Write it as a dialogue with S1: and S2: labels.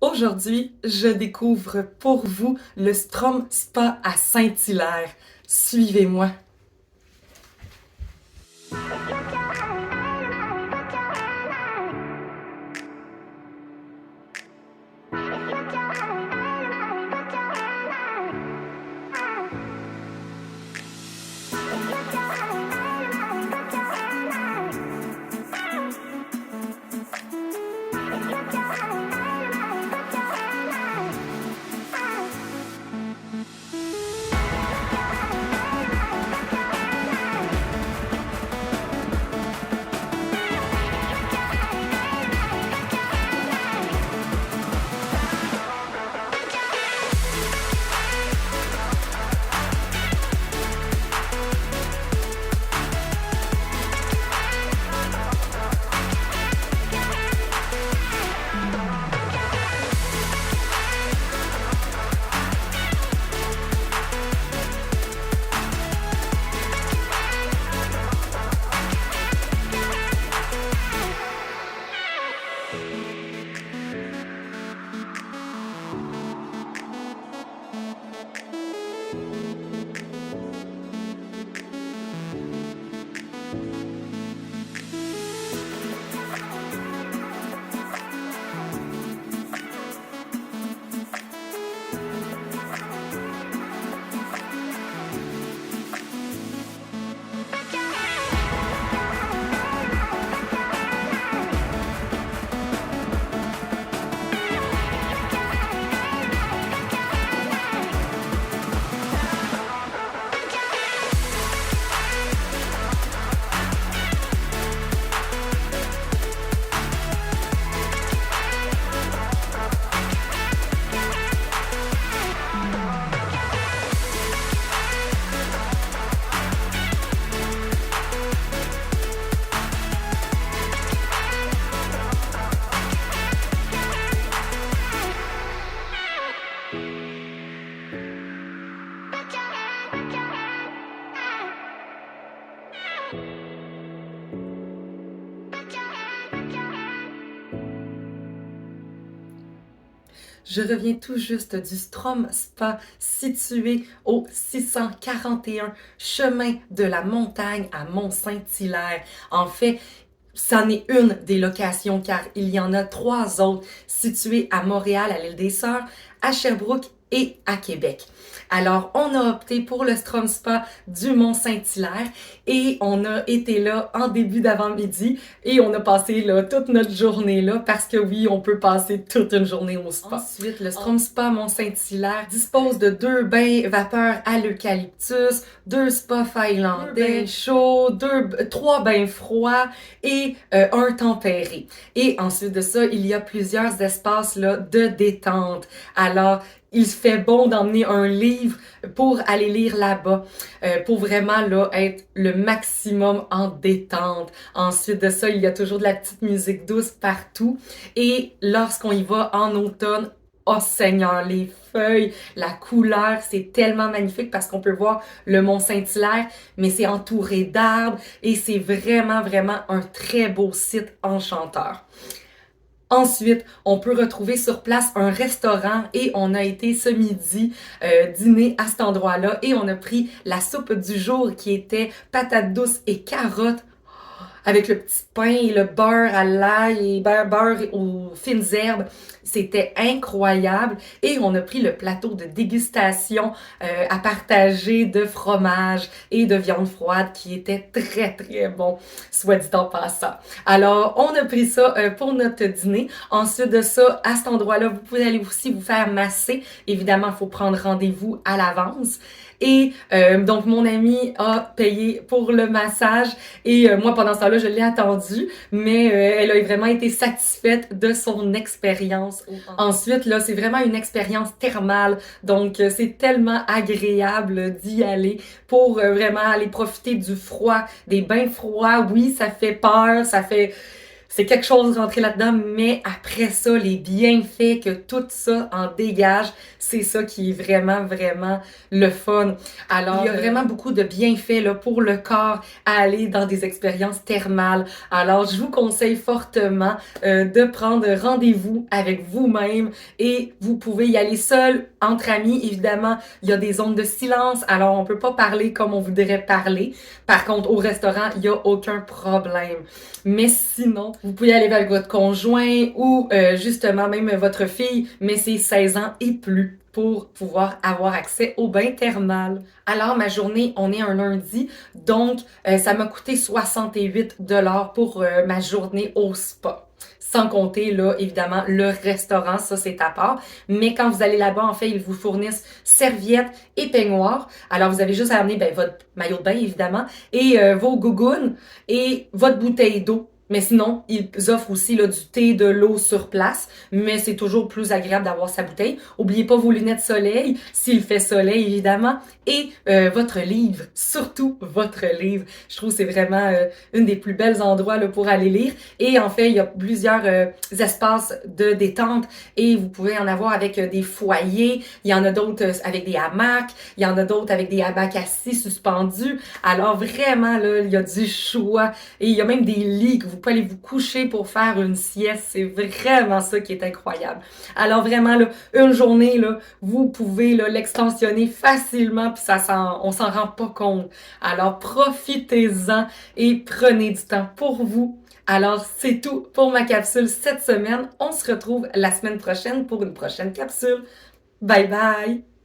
S1: Aujourd'hui, je découvre pour vous le Strom Spa à Saint-Hilaire. Suivez-moi. Je reviens tout juste du Strom Spa situé au 641 chemin de la montagne à Mont-Saint-Hilaire. En fait, c'en est une des locations car il y en a 3 autres situées à Montréal, à l'île des Sœurs, à Sherbrooke et à Québec. Alors, on a opté pour le Strom Spa du Mont-Saint-Hilaire et on a été là en début d'avant-midi et on a passé là toute notre journée là parce que oui, on peut passer toute une journée au spa. Ensuite, le Strom Spa Mont-Saint-Hilaire dispose de 2 bains vapeur à l'eucalyptus, 2 spas finlandais chauds, 3 bains froids et un tempéré. Et ensuite de ça, il y a plusieurs espaces là de détente. Alors, il se fait bon d'emmener un livre pour aller lire là-bas, pour vraiment là être le maximum en détente. Ensuite de ça, il y a toujours de la petite musique douce partout. Et lorsqu'on y va en automne, oh Seigneur, les feuilles, la couleur, c'est tellement magnifique parce qu'on peut voir le Mont-Saint-Hilaire, mais c'est entouré d'arbres et c'est vraiment, vraiment un très beau site enchanteur. Ensuite, on peut retrouver sur place un restaurant et on a été ce midi dîner à cet endroit-là et on a pris la soupe du jour qui était patates douces et carottes avec le petit pain et le beurre à l'ail et beurre aux fines herbes. C'était incroyable. Et on a pris le plateau de dégustation à partager de fromage et de viande froide qui était très, très bon, soit dit en passant. Alors, on a pris ça pour notre dîner. Ensuite de ça, à cet endroit-là, vous pouvez aller aussi vous faire masser. Évidemment, il faut prendre rendez-vous à l'avance. Et donc, mon amie a payé pour le massage et moi, pendant ce temps-là, je l'ai attendue, mais elle a vraiment été satisfaite de son expérience. Ensuite, là, c'est vraiment une expérience thermale, donc c'est tellement agréable d'y aller pour vraiment aller profiter du froid, des bains froids. Oui, ça fait peur, ça fait c'est quelque chose de rentrer là-dedans, mais après ça, les bienfaits que tout ça en dégage, c'est ça qui est vraiment, vraiment le fun. Alors, il y a vraiment beaucoup de bienfaits là, pour le corps à aller dans des expériences thermales. Alors, je vous conseille fortement de prendre rendez-vous avec vous-même et vous pouvez y aller seul, entre amis. Évidemment, il y a des zones de silence, alors on peut pas parler comme on voudrait parler. Par contre, au restaurant, il y a aucun problème. Mais sinon, vous pouvez aller avec votre conjoint ou justement même votre fille, mais c'est 16 ans et plus pour pouvoir avoir accès au bain thermal. Alors, ma journée, on est un lundi, donc ça m'a coûté 68 $ pour ma journée au spa. Sans compter, là, évidemment, le restaurant, ça, c'est à part. Mais quand vous allez là-bas, en fait, ils vous fournissent serviettes et peignoirs. Alors, vous avez juste à amener ben, votre maillot de bain, évidemment, et vos gougounes et votre bouteille d'eau. Mais sinon, ils offrent aussi là, du thé, de l'eau sur place, mais c'est toujours plus agréable d'avoir sa bouteille. Oubliez pas vos lunettes soleil, s'il fait soleil, évidemment, et votre livre, surtout votre livre. Je trouve que c'est vraiment une des plus belles endroits là, pour aller lire. Et en fait, il y a plusieurs espaces de détente et vous pouvez en avoir avec des foyers. Il y en a d'autres avec des hamacs. Il y en a d'autres avec des hamacs assis suspendus. Alors vraiment, là, il y a du choix. Et il y a même des lits que vous pouvez aller vous coucher pour faire une sieste. C'est vraiment ça qui est incroyable. Alors vraiment, là, une journée, là, vous pouvez là, l'extensionner facilement puis on s'en rend pas compte. Alors profitez-en et prenez du temps pour vous. Alors, c'est tout pour ma capsule cette semaine. On se retrouve la semaine prochaine pour une prochaine capsule. Bye bye!